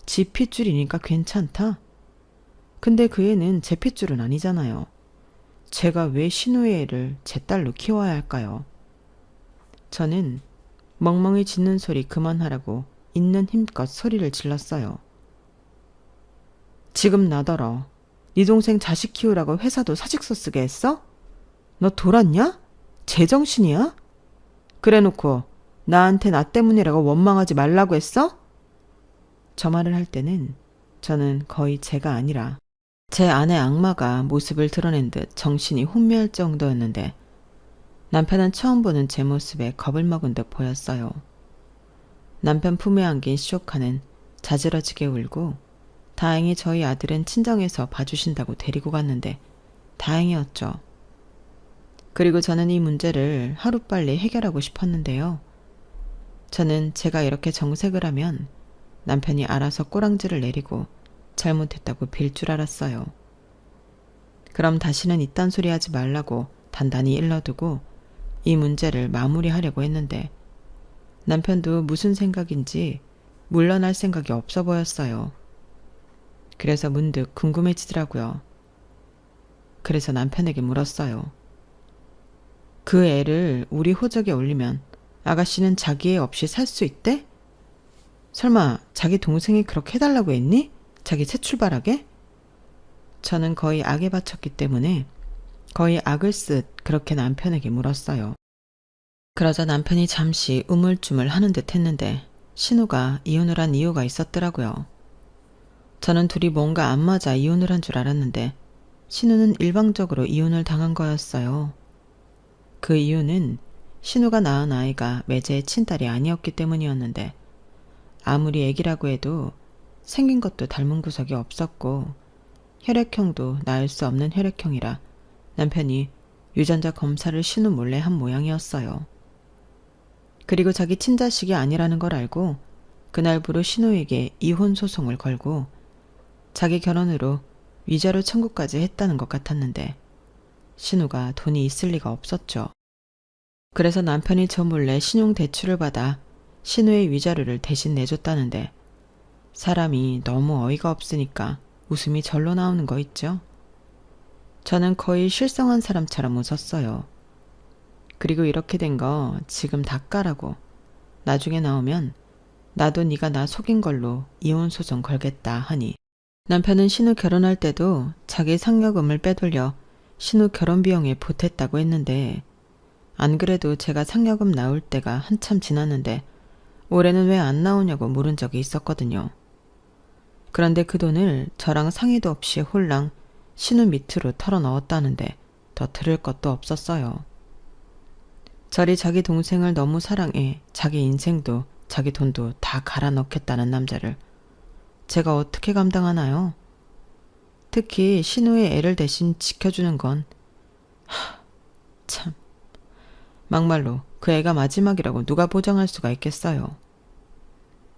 지 핏줄이니까 괜찮다. 근데 그 애는 제 핏줄은 아니잖아요. 제가 왜 신우의 애를 제 딸로 키워야 할까요? 저는 멍멍이 짖는 소리 그만하라고 있는 힘껏 소리를 질렀어요. 지금 나더러 네 동생 자식 키우라고 회사도 사직서 쓰게 했어? 너 돌았냐? 제정신이야? 그래놓고 나한테 나 때문이라고 원망하지 말라고 했어? 저 말을 할 때는 저는 거의 제가 아니라 제 안의 악마가 모습을 드러낸 듯 정신이 혼미할 정도였는데 남편은 처음 보는 제 모습에 겁을 먹은 듯 보였어요. 남편 품에 안긴 시조카는 자지러지게 울고 다행히 저희 아들은 친정에서 봐주신다고 데리고 갔는데 다행이었죠. 그리고 저는 이 문제를 하루빨리 해결하고 싶었는데요. 저는 제가 이렇게 정색을 하면 남편이 알아서 꼬랑지를 내리고 잘못했다고 빌 줄 알았어요. 그럼 다시는 이딴 소리 하지 말라고 단단히 일러두고 이 문제를 마무리하려고 했는데 남편도 무슨 생각인지 물러날 생각이 없어 보였어요. 그래서 문득 궁금해지더라고요. 그래서 남편에게 물었어요. 그 애를 우리 호적에 올리면 아가씨는 자기 애 없이 살 수 있대? 설마 자기 동생이 그렇게 해달라고 했니? 자기 새 출발하게? 저는 거의 악에 바쳤기 때문에 거의 악을 쓰듯 그렇게 남편에게 물었어요. 그러자 남편이 잠시 우물쭈물 하는 듯 했는데 신우가 이혼을 한 이유가 있었더라고요. 저는 둘이 뭔가 안 맞아 이혼을 한 줄 알았는데 신우는 일방적으로 이혼을 당한 거였어요. 그 이유는 신우가 낳은 아이가 매제의 친딸이 아니었기 때문이었는데 아무리 애기라고 해도 생긴 것도 닮은 구석이 없었고 혈액형도 낳을 수 없는 혈액형이라 남편이 유전자 검사를 신우 몰래 한 모양이었어요. 그리고 자기 친자식이 아니라는 걸 알고 그날부로 신우에게 이혼 소송을 걸고 자기 결혼으로 위자료 청구까지 했다는 것 같았는데 신우가 돈이 있을 리가 없었죠. 그래서 남편이 저 몰래 신용대출을 받아 신우의 위자료를 대신 내줬다는데 사람이 너무 어이가 없으니까 웃음이 절로 나오는 거 있죠. 저는 거의 실성한 사람처럼 웃었어요. 그리고 이렇게 된 거 지금 다 까라고 나중에 나오면 나도 네가 나 속인 걸로 이혼 소송 걸겠다 하니 남편은 신우 결혼할 때도 자기 상여금을 빼돌려 신우 결혼 비용에 보탰다고 했는데 안 그래도 제가 상여금 나올 때가 한참 지났는데 올해는 왜 안 나오냐고 물은 적이 있었거든요. 그런데 그 돈을 저랑 상의도 없이 홀랑 신우 밑으로 털어 넣었다는데 더 들을 것도 없었어요. 저리 자기 동생을 너무 사랑해 자기 인생도 자기 돈도 다 갈아 넣겠다는 남자를 제가 어떻게 감당하나요? 특히 신우의 애를 대신 지켜주는 건 참 막말로 그 애가 마지막이라고 누가 보장할 수가 있겠어요.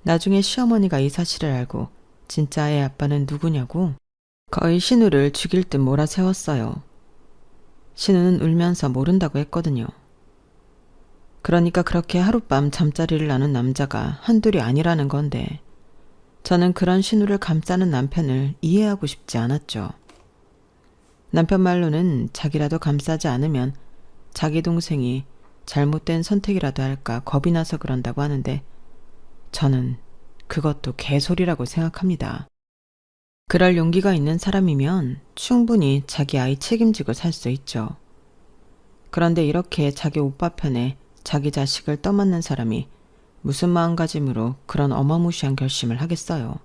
나중에 시어머니가 이 사실을 알고 진짜 애 아빠는 누구냐고 거의 신우를 죽일 듯 몰아세웠어요. 신우는 울면서 모른다고 했거든요. 그러니까 그렇게 하룻밤 잠자리를 나눈 남자가 한둘이 아니라는 건데 저는 그런 신우를 감싸는 남편을 이해하고 싶지 않았죠. 남편 말로는 자기라도 감싸지 않으면 자기 동생이 잘못된 선택이라도 할까 겁이 나서 그런다고 하는데 저는 그것도 개소리라고 생각합니다. 그럴 용기가 있는 사람이면 충분히 자기 아이 책임지고 살 수 있죠. 그런데 이렇게 자기 오빠 편에 자기 자식을 떠맡는 사람이 무슨 마음가짐으로 그런 어마무시한 결심을 하겠어요.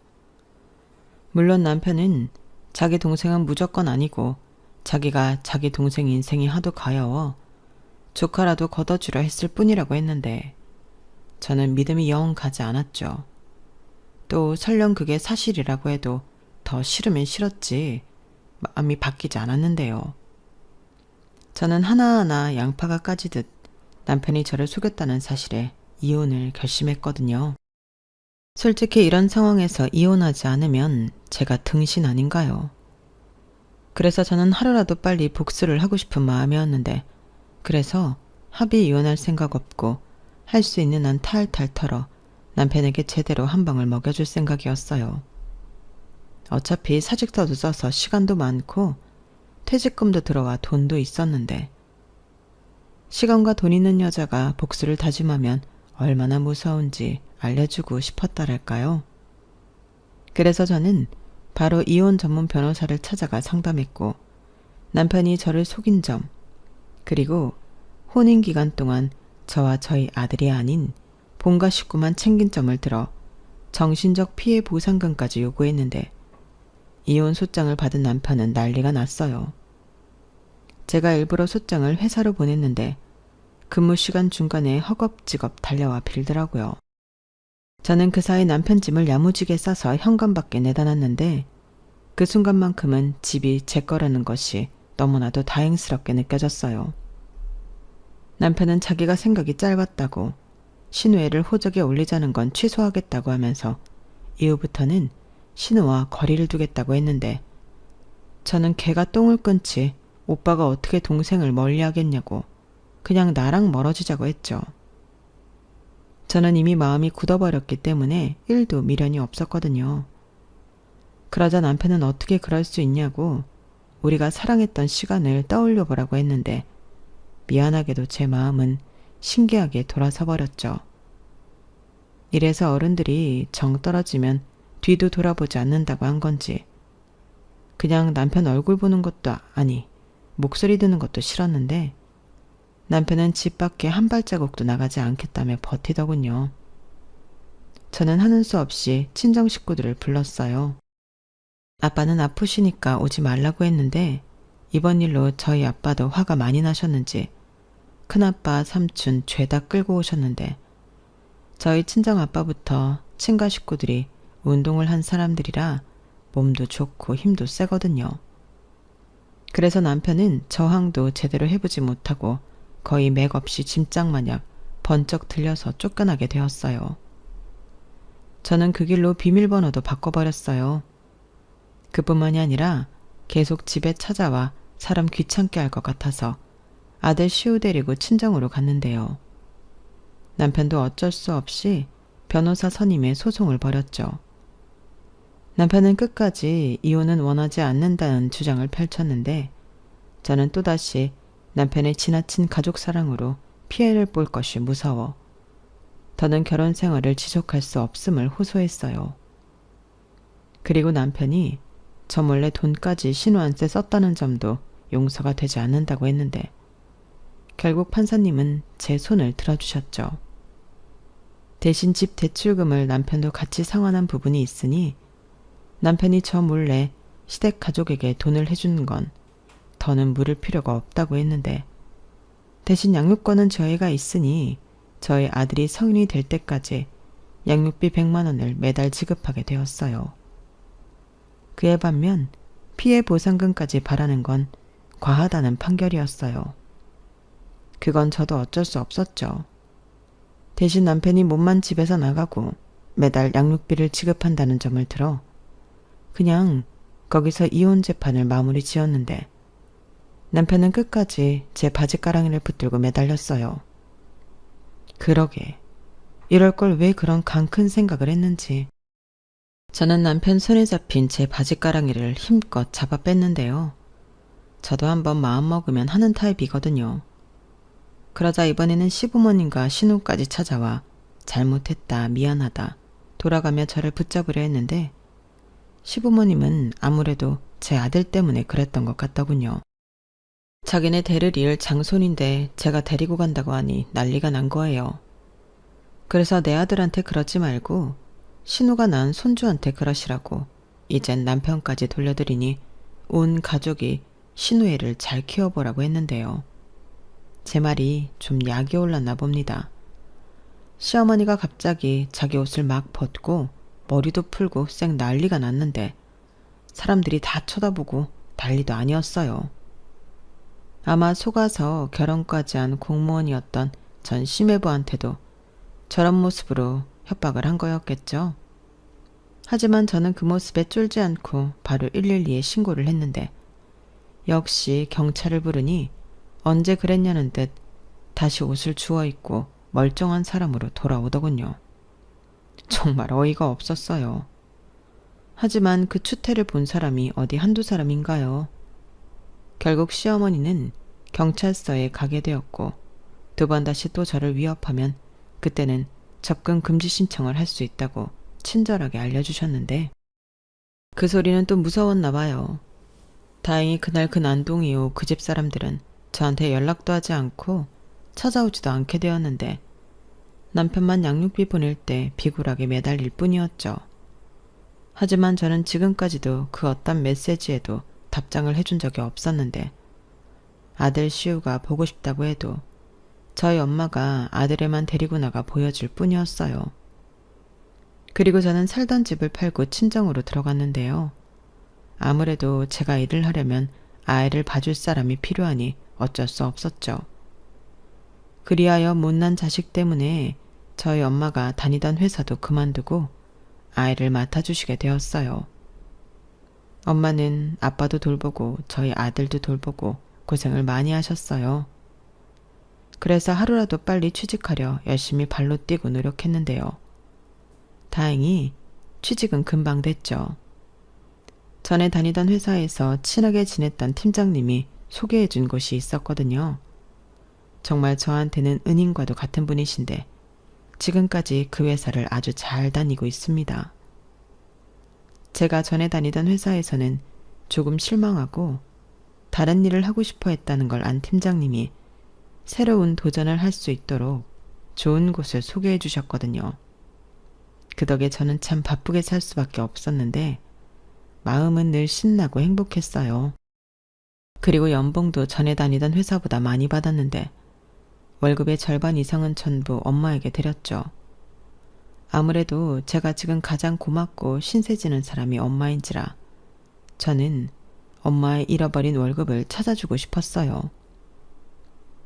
물론 남편은 자기 동생은 무조건 아니고 자기가 자기 동생 인생이 하도 가여워 조카라도 걷어주려 했을 뿐이라고 했는데 저는 믿음이 영 가지 않았죠. 또 설령 그게 사실이라고 해도 더 싫으면 싫었지 마음이 바뀌지 않았는데요. 저는 하나하나 양파가 까지듯 남편이 저를 속였다는 사실에 이혼을 결심했거든요. 솔직히 이런 상황에서 이혼하지 않으면 제가 등신 아닌가요? 그래서 저는 하루라도 빨리 복수를 하고 싶은 마음이었는데 그래서 합의 이혼할 생각 없고 할 수 있는 한 탈탈 털어 남편에게 제대로 한 방을 먹여줄 생각이었어요. 어차피 사직서도 써서 시간도 많고 퇴직금도 들어와 돈도 있었는데 시간과 돈 있는 여자가 복수를 다짐하면 얼마나 무서운지 알려주고 싶었다랄까요. 그래서 저는 바로 이혼 전문 변호사를 찾아가 상담했고 남편이 저를 속인 점 그리고 혼인 기간 동안 저와 저희 아들이 아닌 본가 식구만 챙긴 점을 들어 정신적 피해 보상금까지 요구했는데 이혼 소장을 받은 남편은 난리가 났어요. 제가 일부러 소장을 회사로 보냈는데 근무 시간 중간에 허겁지겁 달려와 빌더라고요. 저는 그 사이 남편 짐을 야무지게 싸서 현관 밖에 내다 놨는데 그 순간만큼은 집이 제 거라는 것이 너무나도 다행스럽게 느껴졌어요. 남편은 자기가 생각이 짧았다고 신우애를 호적에 올리자는 건 취소하겠다고 하면서 이후부터는 신우와 거리를 두겠다고 했는데 저는 걔가 똥을 끊지 오빠가 어떻게 동생을 멀리하겠냐고 그냥 나랑 멀어지자고 했죠. 저는 이미 마음이 굳어버렸기 때문에 1도 미련이 없었거든요. 그러자 남편은 어떻게 그럴 수 있냐고 우리가 사랑했던 시간을 떠올려 보라고 했는데 미안하게도 제 마음은 신기하게 돌아서 버렸죠. 이래서 어른들이 정 떨어지면 뒤도 돌아보지 않는다고 한 건지 그냥 남편 얼굴 보는 것도 아니 목소리 듣는 것도 싫었는데 남편은 집 밖에 한 발자국도 나가지 않겠다며 버티더군요. 저는 하는 수 없이 친정 식구들을 불렀어요. 아빠는 아프시니까 오지 말라고 했는데 이번 일로 저희 아빠도 화가 많이 나셨는지 큰아빠, 삼촌 죄다 끌고 오셨는데 저희 친정아빠부터 친가 식구들이 운동을 한 사람들이라 몸도 좋고 힘도 세거든요. 그래서 남편은 저항도 제대로 해보지 못하고 거의 맥없이 짐짝마냥 번쩍 들려서 쫓겨나게 되었어요. 저는 그 길로 비밀번호도 바꿔버렸어요. 그뿐만이 아니라 계속 집에 찾아와 사람 귀찮게 할 것 같아서 아들 시우 데리고 친정으로 갔는데요. 남편도 어쩔 수 없이 변호사 선임의 소송을 벌였죠. 남편은 끝까지 이혼은 원하지 않는다는 주장을 펼쳤는데 저는 또다시 남편의 지나친 가족 사랑으로 피해를 볼 것이 무서워 더는 결혼 생활을 지속할 수 없음을 호소했어요. 그리고 남편이 저 몰래 돈까지 신우한테 썼다는 점도 용서가 되지 않는다고 했는데 결국 판사님은 제 손을 들어주셨죠. 대신 집 대출금을 남편도 같이 상환한 부분이 있으니 남편이 저 몰래 시댁 가족에게 돈을 해주는 건 더는 물을 필요가 없다고 했는데 대신 양육권은 저희가 있으니 저희 아들이 성인이 될 때까지 양육비 100만 원을 매달 지급하게 되었어요. 그에 반면 피해 보상금까지 바라는 건 과하다는 판결이었어요. 그건 저도 어쩔 수 없었죠. 대신 남편이 몸만 집에서 나가고 매달 양육비를 지급한다는 점을 들어 그냥 거기서 이혼 재판을 마무리 지었는데 남편은 끝까지 제 바지가랑이를 붙들고 매달렸어요. 그러게 이럴 걸 왜 그런 강 큰 생각을 했는지. 저는 남편 손에 잡힌 제 바지가랑이를 힘껏 잡아 뺐는데요. 저도 한번 마음먹으면 하는 타입이거든요. 그러자 이번에는 시부모님과 신우까지 찾아와 잘못했다, 미안하다, 돌아가며 저를 붙잡으려 했는데 시부모님은 아무래도 제 아들 때문에 그랬던 것 같더군요. 자기네 데릴 일 장손인데 제가 데리고 간다고 하니 난리가 난 거예요. 그래서 내 아들한테 그러지 말고 신우가 난 손주한테 그러시라고 이젠 남편까지 돌려드리니 온 가족이 신우 애를 잘 키워보라고 했는데요. 제 말이 좀 약이 올랐나 봅니다. 시어머니가 갑자기 자기 옷을 막 벗고 머리도 풀고 쌩 난리가 났는데 사람들이 다 쳐다보고 난리도 아니었어요. 아마 속아서 결혼까지 한 공무원이었던 전 심해부한테도 저런 모습으로 협박을 한 거였겠죠. 하지만 저는 그 모습에 쫄지 않고 바로 112에 신고를 했는데 역시 경찰을 부르니 언제 그랬냐는 듯 다시 옷을 주워 입고 멀쩡한 사람으로 돌아오더군요. 정말 어이가 없었어요. 하지만 그 추태를 본 사람이 어디 한두 사람인가요? 결국 시어머니는 경찰서에 가게 되었고 2번 다시 또 저를 위협하면 그때는 접근 금지 신청을 할 수 있다고 친절하게 알려주셨는데 그 소리는 또 무서웠나 봐요. 다행히 그날 그 난동 이후 그 집 사람들은 저한테 연락도 하지 않고 찾아오지도 않게 되었는데 남편만 양육비 보낼 때 비굴하게 매달릴 뿐이었죠. 하지만 저는 지금까지도 그 어떤 메시지에도 답장을 해준 적이 없었는데 아들 시우가 보고 싶다고 해도 저희 엄마가 아들애만 데리고 나가 보여줄 뿐이었어요. 그리고 저는 살던 집을 팔고 친정으로 들어갔는데요. 아무래도 제가 일을 하려면 아이를 봐줄 사람이 필요하니 어쩔 수 없었죠. 그리하여 못난 자식 때문에 저희 엄마가 다니던 회사도 그만두고 아이를 맡아주시게 되었어요. 엄마는 아빠도 돌보고 저희 아들도 돌보고 고생을 많이 하셨어요. 그래서 하루라도 빨리 취직하려 열심히 발로 뛰고 노력했는데요. 다행히 취직은 금방 됐죠. 전에 다니던 회사에서 친하게 지냈던 팀장님이 소개해준 곳이 있었거든요. 정말 저한테는 은인과도 같은 분이신데 지금까지 그 회사를 아주 잘 다니고 있습니다. 제가 전에 다니던 회사에서는 조금 실망하고 다른 일을 하고 싶어 했다는 걸 안 팀장님이 새로운 도전을 할 수 있도록 좋은 곳을 소개해 주셨거든요. 그 덕에 저는 참 바쁘게 살 수밖에 없었는데 마음은 늘 신나고 행복했어요. 그리고 연봉도 전에 다니던 회사보다 많이 받았는데 월급의 절반 이상은 전부 엄마에게 드렸죠. 아무래도 제가 지금 가장 고맙고 신세지는 사람이 엄마인지라 저는 엄마의 잃어버린 월급을 찾아주고 싶었어요.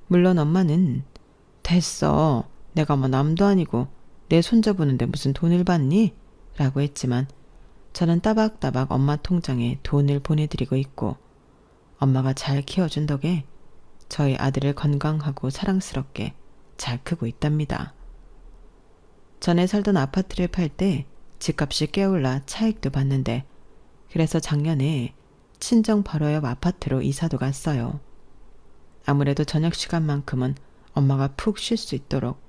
물론 엄마는 됐어. 내가 뭐 남도 아니고 내 손자 보는데 무슨 돈을 받니? 라고 했지만 저는 따박따박 엄마 통장에 돈을 보내드리고 있고 엄마가 잘 키워준 덕에 저희 아들을 건강하고 사랑스럽게 잘 크고 있답니다. 전에 살던 아파트를 팔 때 집값이 꽤 올라 차익도 봤는데 그래서 작년에 친정 바로 옆 아파트로 이사도 갔어요. 아무래도 저녁 시간만큼은 엄마가 푹 쉴 수 있도록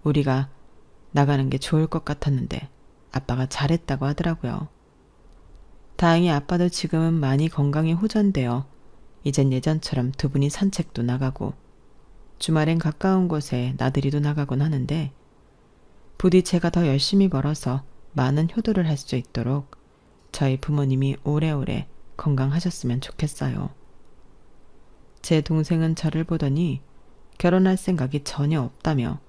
우리가 나가는 게 좋을 것 같았는데 아빠가 잘했다고 하더라고요. 다행히 아빠도 지금은 많이 건강이 호전되어 이젠 예전처럼 2분이 산책도 나가고 주말엔 가까운 곳에 나들이도 나가곤 하는데 부디 제가 더 열심히 벌어서 많은 효도를 할 수 있도록 저희 부모님이 오래오래 건강하셨으면 좋겠어요. 제 동생은 저를 보더니 결혼할 생각이 전혀 없다며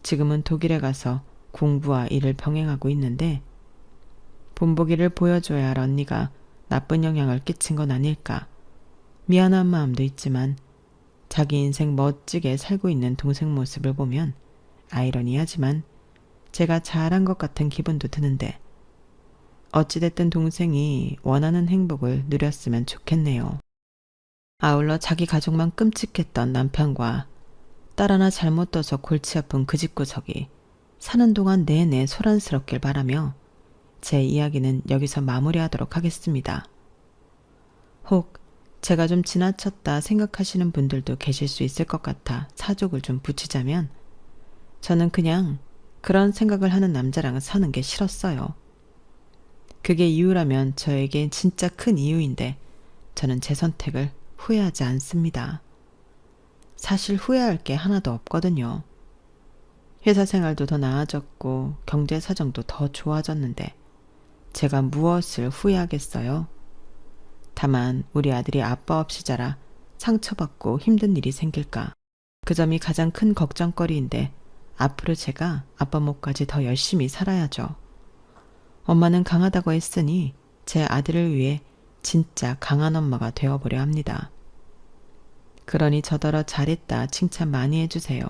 지금은 독일에 가서 공부와 일을 병행하고 있는데 본보기를 보여줘야 할 언니가 나쁜 영향을 끼친 건 아닐까 미안한 마음도 있지만 자기 인생 멋지게 살고 있는 동생 모습을 보면 아이러니하지만 제가 잘한 것 같은 기분도 드는데 어찌됐든 동생이 원하는 행복을 누렸으면 좋겠네요. 아울러 자기 가족만 끔찍했던 남편과 딸 하나 잘못 둬서 골치 아픈 그 집구석이 사는 동안 내내 소란스럽길 바라며 제 이야기는 여기서 마무리하도록 하겠습니다. 혹 제가 좀 지나쳤다 생각하시는 분들도 계실 수 있을 것 같아 사족을 좀 붙이자면 저는 그냥 그런 생각을 하는 남자랑 사는 게 싫었어요. 그게 이유라면 저에게 진짜 큰 이유인데 저는 제 선택을 후회하지 않습니다. 사실 후회할 게 하나도 없거든요. 회사 생활도 더 나아졌고 경제 사정도 더 좋아졌는데 제가 무엇을 후회하겠어요? 다만 우리 아들이 아빠 없이 자라 상처받고 힘든 일이 생길까. 그 점이 가장 큰 걱정거리인데 앞으로 제가 아빠 몫까지 더 열심히 살아야죠. 엄마는 강하다고 했으니 제 아들을 위해 진짜 강한 엄마가 되어보려 합니다. 그러니 저더러 잘했다 칭찬 많이 해주세요.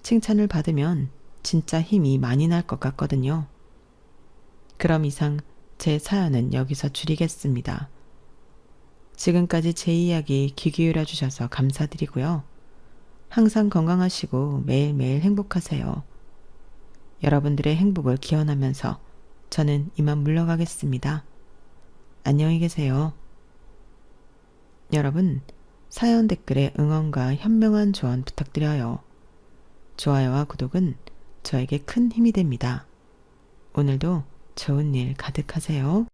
칭찬을 받으면 진짜 힘이 많이 날 것 같거든요. 그럼 이상 제 사연은 여기서 줄이겠습니다. 지금까지 제 이야기 귀 기울여 주셔서 감사드리고요. 항상 건강하시고 매일매일 행복하세요. 여러분들의 행복을 기원하면서 저는 이만 물러가겠습니다. 안녕히 계세요. 여러분, 사연 댓글에 응원과 현명한 조언 부탁드려요. 좋아요와 구독은 저에게 큰 힘이 됩니다. 오늘도 좋은 일 가득하세요.